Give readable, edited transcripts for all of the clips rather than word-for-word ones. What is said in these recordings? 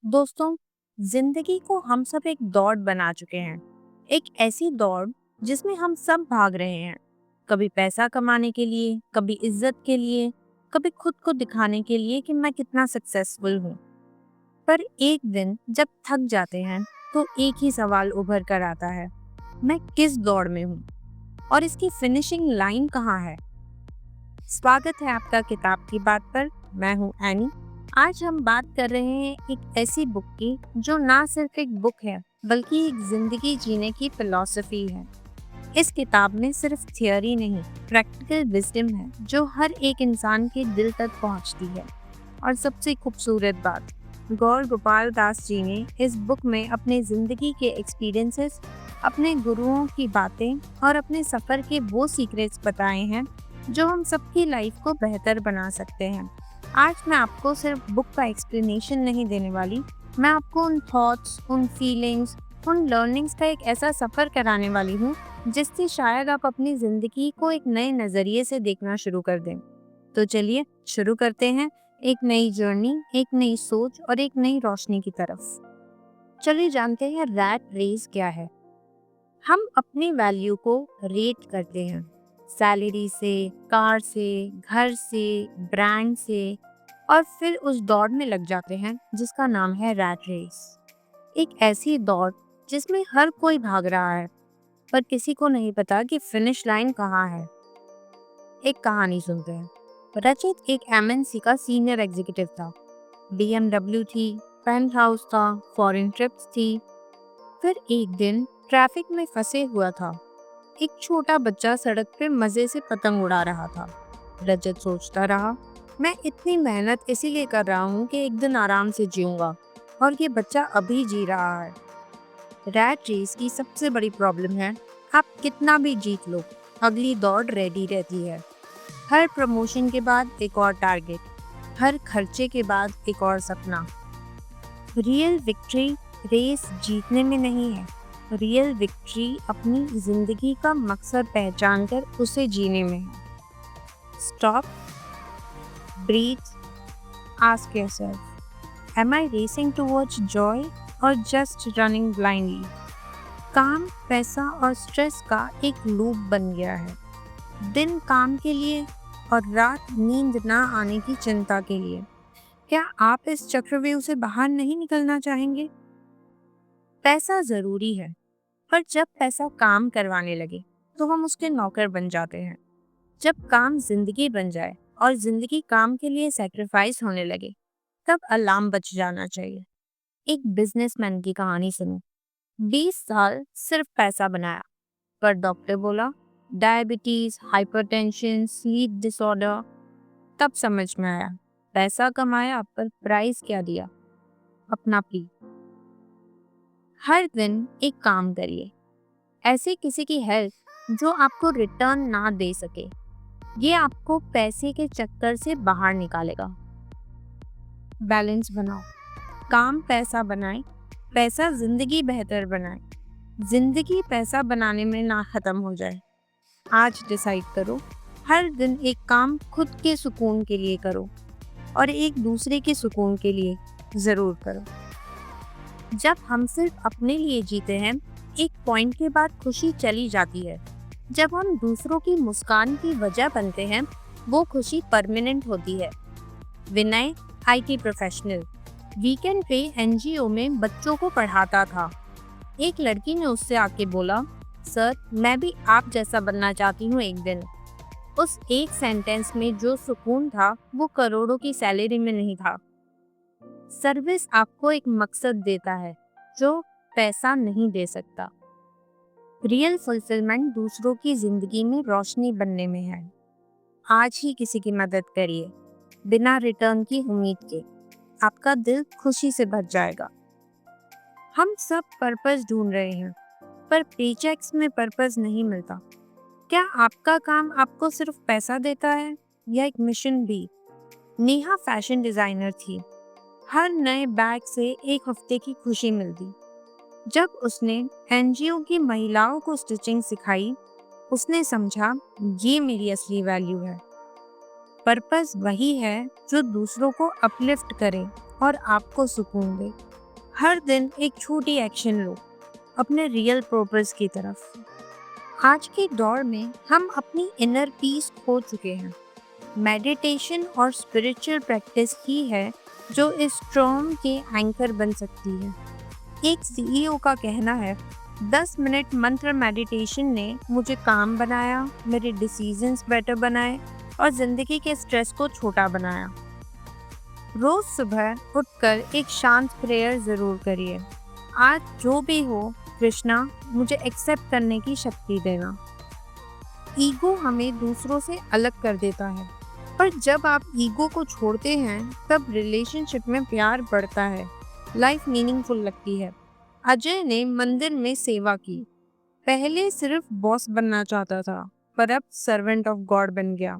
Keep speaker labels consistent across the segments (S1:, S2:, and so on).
S1: दोस्तों, जिंदगी को हम सब एक दौड़ बना चुके हैं। एक ऐसी दौड़ जिसमें हम सब भाग रहे हैं। कभी पैसा कमाने के लिए, कभी इज्जत के लिए, कभी खुद को दिखाने के लिए कि मैं कितना सक्सेसफुल हूँ। पर एक दिन जब थक जाते हैं तो एक ही सवाल उभर कर आता है, मैं किस दौड़ में हूँ और इसकी फिनिशिंग लाइन कहाँ है। स्वागत है आपका किताब की बात पर। मैं हूँ एनी। आज हम बात कर रहे हैं एक ऐसी बुक की जो ना सिर्फ एक बुक है बल्कि एक जिंदगी जीने की फिलॉसफी है। इस किताब में सिर्फ थियोरी नहीं, प्रैक्टिकल विजडम है जो हर एक इंसान के दिल तक पहुंचती है। और सबसे खूबसूरत बात, गौर गोपाल दास जी ने इस बुक में अपने जिंदगी के एक्सपीरियंसेस, अपने गुरुओं की बातें और अपने सफ़र के वो सीक्रेट्स बताए हैं जो हम सबकी लाइफ को बेहतर बना सकते हैं। आज मैं आपको सिर्फ बुक का एक्सप्लेनेशन नहीं देने वाली, मैं आपको उन थॉट्स, उन फीलिंग्स, उन लर्निंग्स का एक ऐसा सफ़र कराने वाली हूँ जिससे शायद आप अपनी ज़िंदगी को एक नए नज़रिए से देखना शुरू कर दें। तो चलिए शुरू करते हैं एक नई जर्नी, एक नई सोच और एक नई रोशनी की तरफ। चलिए जानते हैं रैट रेस क्या है। हम अपनी वैल्यू को रेट करते हैं, सैलरी से, कार से, घर से, ब्रांड से, और फिर उस दौड़ में लग जाते हैं जिसका नाम है रैट रेस। एक ऐसी दौड़ जिसमें हर कोई भाग रहा है पर किसी को नहीं पता कि फिनिश लाइन कहाँ है। एक कहानी सुनते हैं। रचित एक एमएनसी का सीनियर एग्जीक्यूटिव था। BMW थी, पेंट हाउस था, फॉरेन ट्रिप्स थी। फिर एक दिन ट्रैफिक में फंसे हुआ था। एक छोटा बच्चा सड़क पे मजे से पतंग उड़ा रहा था। रजत सोचता रहा, मैं इतनी मेहनत इसीलिए कर रहा हूँ कि एक दिन आराम से जीऊंगा, और ये बच्चा अभी जी रहा है। रैट रेस की सबसे बड़ी प्रॉब्लम है, आप कितना भी जीत लो, अगली दौड़ रेडी रहती है। हर प्रमोशन के बाद एक और टारगेट, हर खर्चे के बाद एक और सपना। रियल विक्ट्री रेस जीतने में नहीं है, रियल विक्ट्री अपनी जिंदगी का मकसद पहचानकर उसे जीने में है। Stop, breathe, ask yourself, am I racing towards joy और जस्ट रनिंग ब्लाइंडली। काम, पैसा और स्ट्रेस का एक लूप बन गया है। दिन काम के लिए और रात नींद ना आने की चिंता के लिए। क्या आप इस चक्रव्यूह से बाहर नहीं निकलना चाहेंगे? पैसा जरूरी है, पर जब पैसा काम करवाने लगे तो हम उसके नौकर बन जाते हैं। जब काम जिंदगी बन जाए और जिंदगी काम के लिए सैक्रिफाइस होने लगे, तब अलार्म बच जाना चाहिए। एक बिजनेसमैन की कहानी सुनो। 20 साल सिर्फ पैसा बनाया, पर डॉक्टर बोला डायबिटीज, हाइपरटेंशन, स्लीप डिसऑर्डर। तब समझ में आया, पैसा कमाया पर प्राइस क्या दिया? अपना पी। हर दिन एक काम करिए, ऐसे किसी की हेल्प जो आपको रिटर्न ना दे सके। ये आपको पैसे के चक्कर से बाहर निकालेगा। बैलेंस बनाओ, काम पैसा बनाए, पैसा जिंदगी बेहतर बनाए, जिंदगी पैसा बनाने में ना खत्म हो जाए। आज डिसाइड करो, हर दिन एक काम खुद के सुकून के लिए करो और एक दूसरे के सुकून के लिए जरूर करो। जब हम सिर्फ अपने लिए जीते हैं, एक पॉइंट के बाद खुशी चली जाती है। जब हम दूसरों की मुस्कान की वजह बनते हैं, वो खुशी परमानेंट होती है। विनय, IT प्रोफेशनल, वीकेंड पे NGO में बच्चों को पढ़ाता था। एक लड़की ने उससे आके बोला, सर मैं भी आप जैसा बनना चाहती हूँ एक दिन। उस एक सेंटेंस में जो सुकून था वो करोड़ों की सैलरी में नहीं था। सर्विस आपको एक मकसद देता है जो पैसा नहीं दे सकता। रियल फुलफिलमेंट दूसरों की जिंदगी में रोशनी बनने में है। आज ही किसी की मदद करिए, बिना रिटर्न की उम्मीद के। आपका दिल खुशी से भर जाएगा। हम सब पर्पस ढूंढ रहे हैं, पर पेचेक्स में पर्पस नहीं मिलता। क्या आपका काम आपको सिर्फ पैसा देता है या एक मिशन भी? नेहा फैशन डिजाइनर थी। हर नए बैग से एक हफ्ते की खुशी मिलती। जब उसने NGO की महिलाओं को स्टिचिंग सिखाई, उसने समझा ये मेरी असली वैल्यू है। पर्पस वही है जो दूसरों को अपलिफ्ट करे और आपको सुकून दे। हर दिन एक छोटी एक्शन लो अपने रियल पर्पस की तरफ। आज के दौर में हम अपनी इनर पीस खो चुके हैं। मेडिटेशन और स्पिरिचुअल प्रैक्टिस ही है जो इस स्ट्रॉम के एंकर बन सकती है। एक सीईओ का कहना है, 10 मिनट मंत्र मेडिटेशन ने मुझे काम बनाया, मेरे डिसीजंस बेटर बनाए और जिंदगी के स्ट्रेस को छोटा बनाया। रोज सुबह उठकर एक शांत प्रेयर जरूर करिए। आज जो भी हो, कृष्णा मुझे एक्सेप्ट करने की शक्ति देना। ईगो हमें दूसरों से अलग कर देता है, पर जब आप ईगो को छोड़ते हैं तब रिलेशनशिप में प्यार बढ़ता है, लाइफ मीनिंगफुल लगती है। अजय ने मंदिर में सेवा की। पहले सिर्फ बॉस बनना चाहता था, पर अब सर्वेंट ऑफ गॉड बन गया।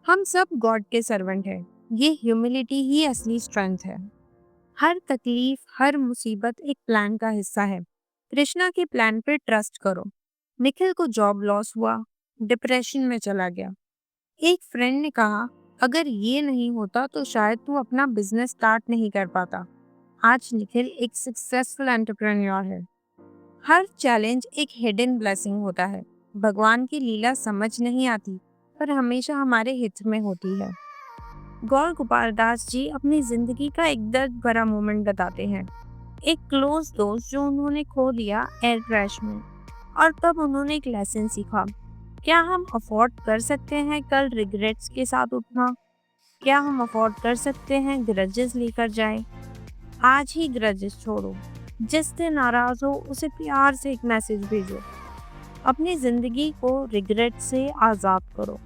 S1: हम सब गॉड के सर्वेंट हैं। ये ह्यूमिलिटी ही असली स्ट्रेंथ है। हर तकलीफ, हर मुसीबत एक प्लान का हिस्सा है। कृष्णा के प्लान पर ट्रस्ट करो। निखिल को जॉब लॉस हुआ, डिप्रेशन में चला गया। एक फ्रेंड ने कहा, अगर ये नहीं होता तो शायद तू अपना बिजनेस स्टार्ट नहीं कर पाता। आज निखिल एक सक्सेसफुल एंटरप्रेन्योर है। हर चैलेंज एक हिडन ब्लेसिंग होता है। भगवान की लीला समझ नहीं आती, पर हमेशा हमारे हित में होती है। गौर गोपाल दास जी अपनी जिंदगी का एक दर्द भरा मोमेंट बताते हैं। एक क्लोज दोस्त जो उन्होंने खो दिया एयर क्रैश में, और तब उन्होंने एक लेसन सीखा। क्या हम अफोर्ड कर सकते हैं कल रिग्रेट्स के साथ उठना? क्या हम अफोर्ड कर सकते हैं ग्रजेस लेकर जाए? आज ही ग्रजेस छोड़ो। जिससे नाराज हो उसे प्यार से एक मैसेज भेजो। अपनी जिंदगी को रिग्रेट से आज़ाद करो।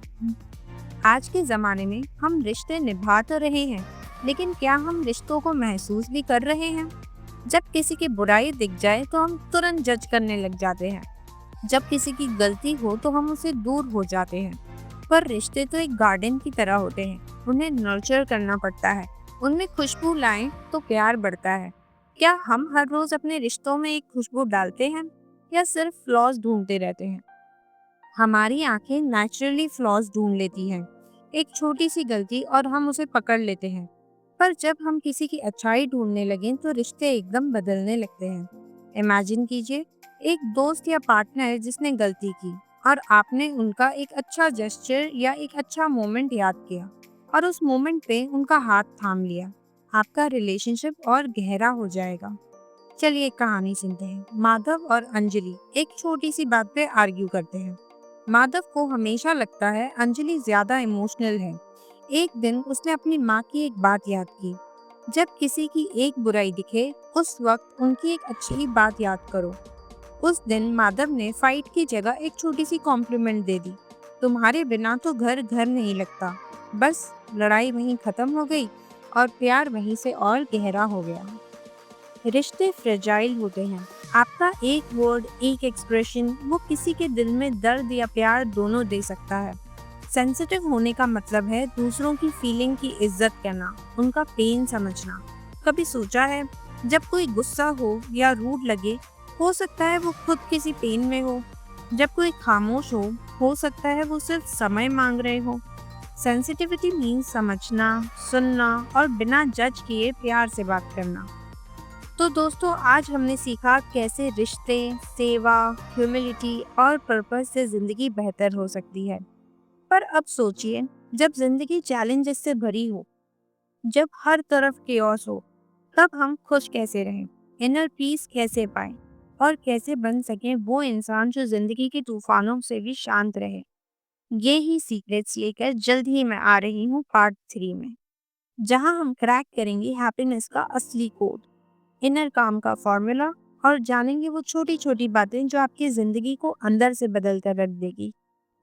S1: आज के ज़माने में हम रिश्ते निभा तो रहे हैं, लेकिन क्या हम रिश्तों को महसूस भी कर रहे हैं? जब किसी की बुराई दिख जाए तो हम तुरंत जज करने लग जाते हैं। जब किसी की गलती हो तो हम उससे दूर हो जाते हैं। पर रिश्ते तो एक गार्डन की तरह होते हैं, उन्हें नर्चर करना पड़ता है। उनमें खुशबू लाएं तो प्यार बढ़ता है। क्या हम हर रोज अपने रिश्तों में एक खुशबू डालते हैं या सिर्फ फ्लॉज ढूंढते रहते हैं? हमारी आंखें नेचुरली फ्लॉज ढूंढ लेती हैं। एक छोटी सी गलती और हम उसे पकड़ लेते हैं। पर जब हम किसी की अच्छाई ढूंढने लगें तो रिश्ते एकदम बदलने लगते हैं। इमेजिन कीजिए, एक दोस्त या पार्टनर जिसने गलती की और आपने उनका एक अच्छा जेस्चर या एक अच्छा मोमेंट याद किया और उस मोमेंट पे उनका हाथ थाम लिया। आपका रिलेशनशिप और गहरा हो जाएगा। चलिए एक कहानी सुनते हैं। माधव और अंजलि एक छोटी सी बात पे आर्ग्यू करते हैं। माधव को हमेशा लगता है अंजलि ज्यादा इमोशनल है। एक दिन उसने अपनी माँ की एक बात याद की, जब किसी की एक बुराई दिखे उस वक्त उनकी एक अच्छी बात याद करो। उस दिन माधव ने फाइट की जगह एक छोटी सी कॉम्प्लीमेंट दे दी, तुम्हारे बिना तो घर घर नहीं लगता। बस लड़ाई वहीं खत्म हो गई और प्यार वहीं से और गहरा हो गया। रिश्ते फ्रेजाइल होते हैं। आपका एक वर्ड, एक एक्सप्रेशन वो किसी के दिल में दर्द या प्यार दोनों दे सकता है। सेंसिटिव होने का मतलब है दूसरों की फीलिंग की इज्जत करना, उनका पेन समझना। कभी सोचा है, जब कोई गुस्सा हो या रूड लगे, हो सकता है वो खुद किसी पेन में हो। जब कोई खामोश हो सकता है वो सिर्फ समय मांग रहे हो। सेंसिटिविटी मीन्स समझना, सुनना और बिना जज किए प्यार से बात करना। तो दोस्तों, आज हमने सीखा कैसे रिश्ते, सेवा, ह्यूमिलिटी और पर्पस से जिंदगी बेहतर हो सकती है। पर अब सोचिए, जब जिंदगी चैलेंजेस से भरी हो, जब हर तरफ केओस हो, तब हम खुश कैसे रहें, इनर पीस कैसे पाएं और कैसे बन सकें वो इंसान जो जिंदगी के तूफानों से भी शांत रहे। ये ही सीक्रेट्स लेकर जल्द ही मैं आ रही हूँ पार्ट 3 में, जहाँ हम क्रैक करेंगे हैप्पीनेस का असली कोड, इनर काम का फॉर्मूला और जानेंगे वो छोटी छोटी बातें जो आपकी जिंदगी को अंदर से बदल कर रख देगी।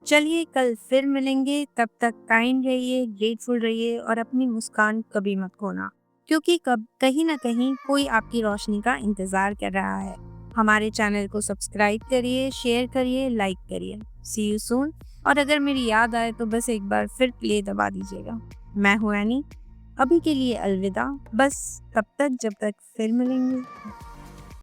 S1: चलिए कल फिर मिलेंगे, तब तक काइंड रहिए, ग्रेटफुल रहिए और अपनी मुस्कान कभी मत खोना, क्योंकि कब कहीं ना कहीं कोई आपकी रोशनी का इंतजार कर रहा है। हमारे चैनल को सब्सक्राइब करिए, शेयर करिए, लाइक करिए। सी यू सून। और अगर मेरी याद आए तो बस एक बार फिर प्ले दबा दीजिएगा। मैं हूँ एनी। अभी के लिए अलविदा, बस तब तक जब तक फिर मिलेंगे।